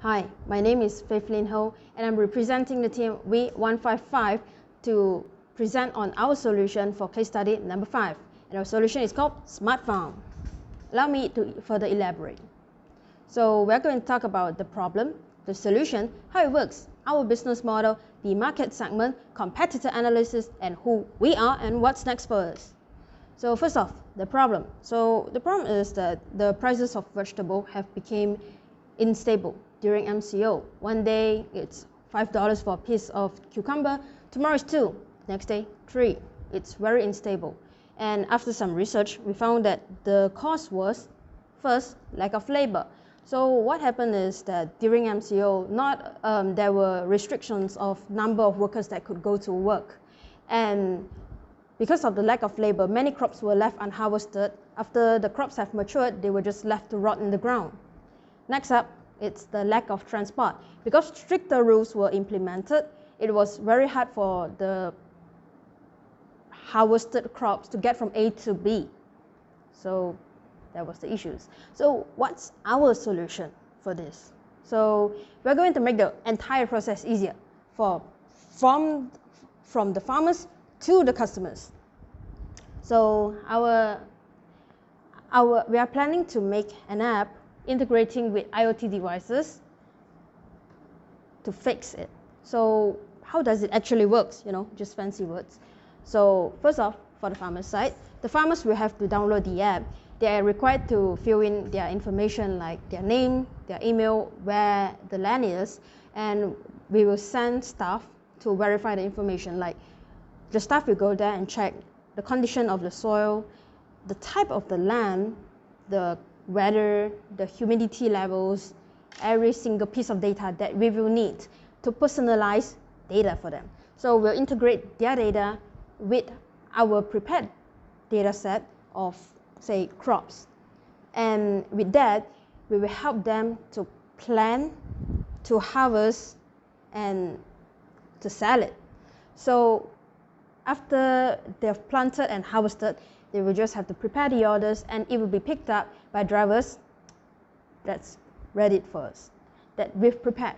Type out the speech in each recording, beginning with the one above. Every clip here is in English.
Hi, my name is Faithlin Ho, and I'm representing the team V155 to present on our solution for case study number 5. And our solution is called Smart Farm. Allow me to further elaborate. So we're going to talk about the problem, the solution, how it works, our business model, the market segment, competitor analysis, and who we are and what's next for us. So first off, the problem. So the problem is that the prices of vegetable have become unstable during MCO. One day it's $5 for a piece of cucumber, tomorrow it's 2, next day 3. It's very unstable. And after some research, we found that the cause was, first, lack of labor. So what happened is that during MCO, there were restrictions of number of workers that could go to work. And because of the lack of labor, many crops were left unharvested. After the crops have matured, they were just left to rot in the ground. Next up, it's the lack of transport. Because stricter rules were implemented, it was very hard for the harvested crops to get from A to B. So that was the issues. So what's our solution for this? So we're going to make the entire process easier from the farmers to the customers. So we are planning to make an app integrating with IoT devices to fix it. So how does it actually work? Just fancy words. So first off, for the farmer side, the farmers will have to download the app. They are required to fill in their information like their name, their email, where the land is, and we will send staff to verify the information. Like the staff will go there and check the condition of the soil, the type of the land, the weather, the humidity levels, every single piece of data that we will need to personalize data for them. So we'll integrate their data with our prepared data set of, say, crops. And with that, we will help them to plan, to harvest, and to sell it. So after they've planted and harvested, they will just have to prepare the orders, and it will be picked up by drivers that's ready for us, that we've prepared.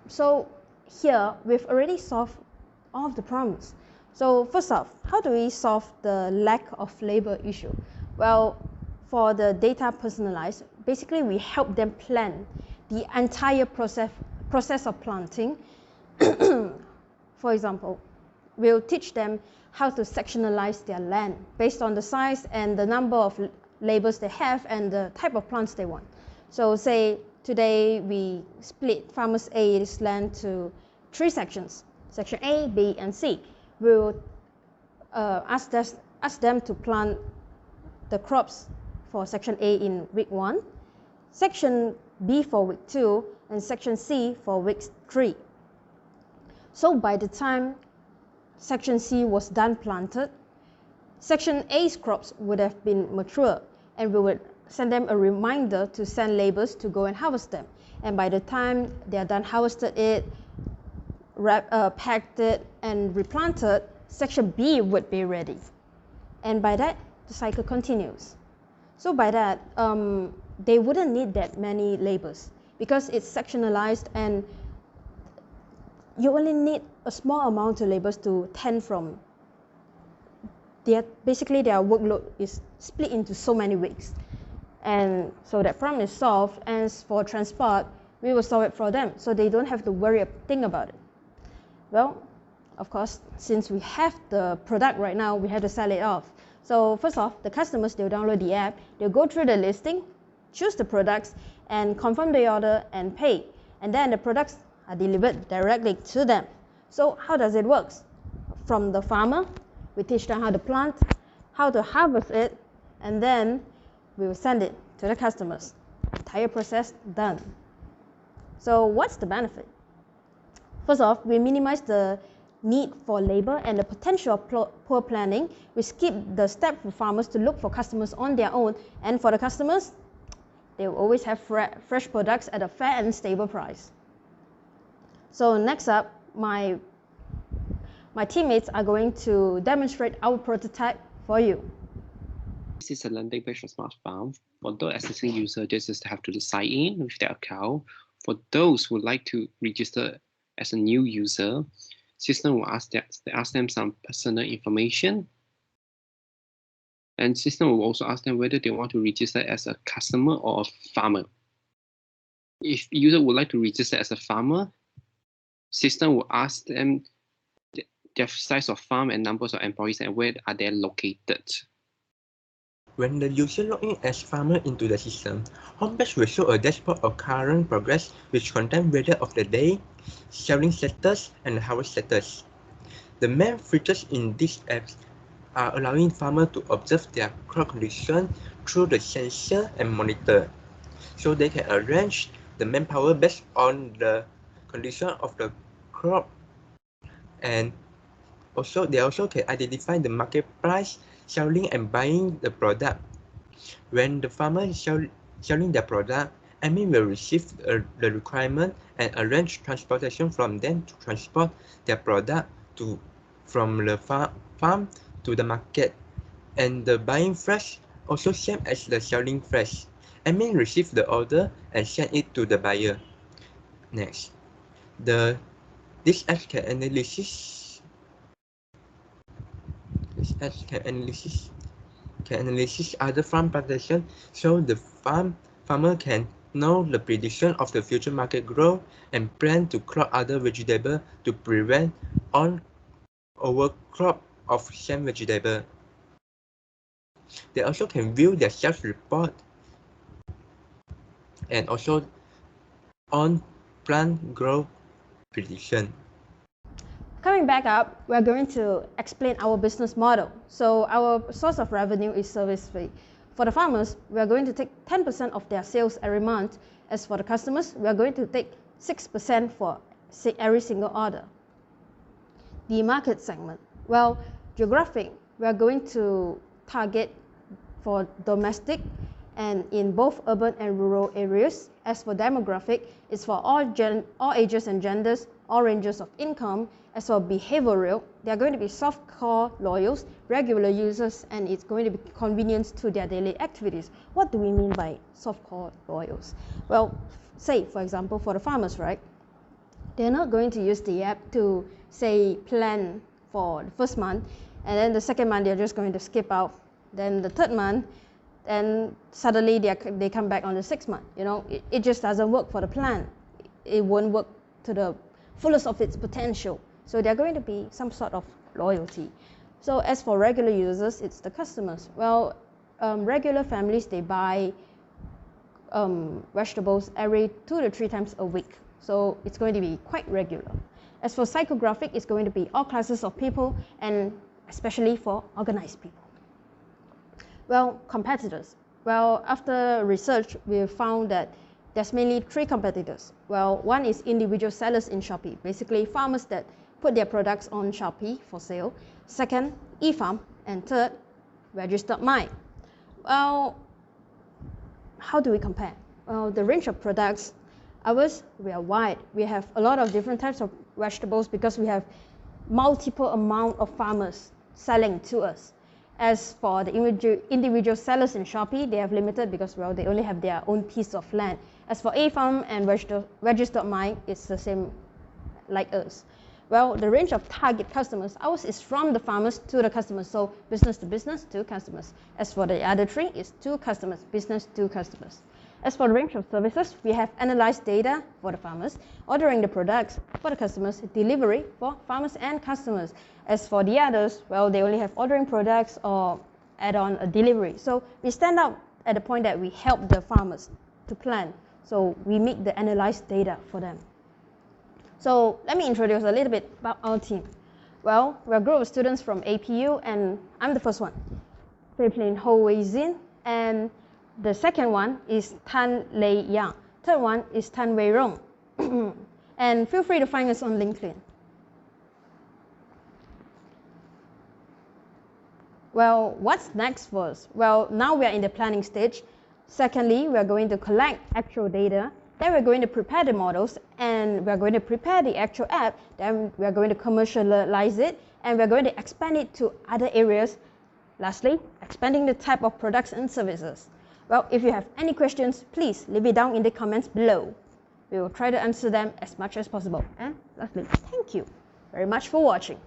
So here, we've already solved all of the problems. So first off, how do we solve the lack of labor issue? Well, for the data personalized, basically we help them plan the entire process of planting. For example, we'll teach them how to sectionalize their land based on the size and the number of labors they have and the type of plants they want. So say today we split Farmers A's land to 3 sections, section A, B, and C. We'll ask them to plant the crops for section A in week 1, section B for week 2, and section C for week 3. So by the time section C was done planted, section A's crops would have been mature, and we would send them a reminder to send laborers to go and harvest them. And by the time they are done harvested it, packed it, and replanted, section B would be ready. And by that, the cycle continues. So by that, they wouldn't need that many laborers because it's sectionalized, and you only need a small amount of laborers to tend from. Basically, their workload is split into so many weeks. And so that problem is solved. And for transport, we will solve it for them, so they don't have to worry a thing about it. Well, of course, since we have the product right now, we have to sell it off. So first off, the customers, they'll download the app, they'll go through the listing, choose the products, and confirm the order and pay. And then the products are delivered directly to them. So how does it work? From the farmer, we teach them how to plant, how to harvest it, and then we will send it to the customers. Entire process done. So what's the benefit? First off, we minimize the need for labor and the potential of poor planning. We skip the step for farmers to look for customers on their own, and for the customers, they will always have fresh products at a fair and stable price. So next up, my teammates are going to demonstrate our prototype for you. This is a landing page for Smart Farm. For those existing users, they just have to sign in with their account. For those who would like to register as a new user, system will ask them some personal information. And system will also ask them whether they want to register as a customer or a farmer. If user would like to register as a farmer, system will ask them their size of farm and numbers of employees and where are they located. When the user log in as farmer into the system, homepage will show a dashboard of current progress which contains weather of the day, selling status, and harvest status. The main features in these apps are allowing farmers to observe their crop condition through the sensor and monitor, so they can arrange the manpower based on the condition of the crop, and also they also can identify the market price, selling and buying the product. When the farmer is selling their product, admin will receive the requirement and arrange transportation from them to transport their product from the farm to the market. And the buying fresh also same as the selling fresh. Admin receive the order and send it to the buyer. Next, this app can analyze other farm practices, so the farmer can know the prediction of the future market growth and plan to crop other vegetables to prevent overcrop of same vegetable. They also can view their sales report and also on plant growth prediction. Coming back up, we're going to explain our business model. So our source of revenue is service fee. For the farmers, we are going to take 10% of their sales every month. As for the customers, we are going to take 6% for every single order. The market segment. Well, geographic, we are going to target for domestic and in both urban and rural areas. As for demographic, it's for all ages and genders, all ranges of income. As for behavioral, they are going to be soft core loyals, regular users, and it's going to be convenience to their daily activities. What do we mean by soft core loyals? Well, say for example for the farmers, right? They're not going to use the app to say plan for the first month, and then the second month they're just going to skip out. Then the third month, and suddenly they come back on the sixth month. You know, it just doesn't work for the plan. It won't work to the fullest of its potential. So they're going to be some sort of loyalty. So as for regular users, it's the customers. Well, regular families, they buy vegetables every 2 to 3 times a week. So it's going to be quite regular. As for psychographic, it's going to be all classes of people and especially for organized people. Well, competitors. Well, after research, we found that there's mainly 3 competitors. Well, one is individual sellers in Shopee, basically farmers that put their products on Shopee for sale. Second, e-farm, and third, Registered.my. Well, how do we compare? Well, the range of products, we are wide. We have a lot of different types of vegetables because we have multiple amount of farmers selling to us. As for the individual sellers in Shopee, they have limited because, well, they only have their own piece of land. As for e-farm and Registered.my, it's the same like us. Well, the range of target customers, ours is from the farmers to the customers, so business to business to customers. As for the other 3, it's to customers, business to customers. As for the range of services, we have analyzed data for the farmers, ordering the products for the customers, delivery for farmers and customers. As for the others, well, they only have ordering products or add on a delivery. So we stand out at the point that we help the farmers to plan. So we make the analyzed data for them. So let me introduce a little bit about our team. Well, we're a group of students from APU, and I'm the first one, Philippine Ho Wei Zin, and the second one is Tan Lei Yang. Third one is Tan Wei Rong. And feel free to find us on LinkedIn. Well, what's next for us? Well, now we are in the planning stage. Secondly, we are going to collect actual data. Then we're going to prepare the models, and we're going to prepare the actual app. Then we're going to commercialize it, and we're going to expand it to other areas. Lastly, expanding the type of products and services. Well, if you have any questions, please leave it down in the comments below. We will try to answer them as much as possible. And lastly, thank you very much for watching.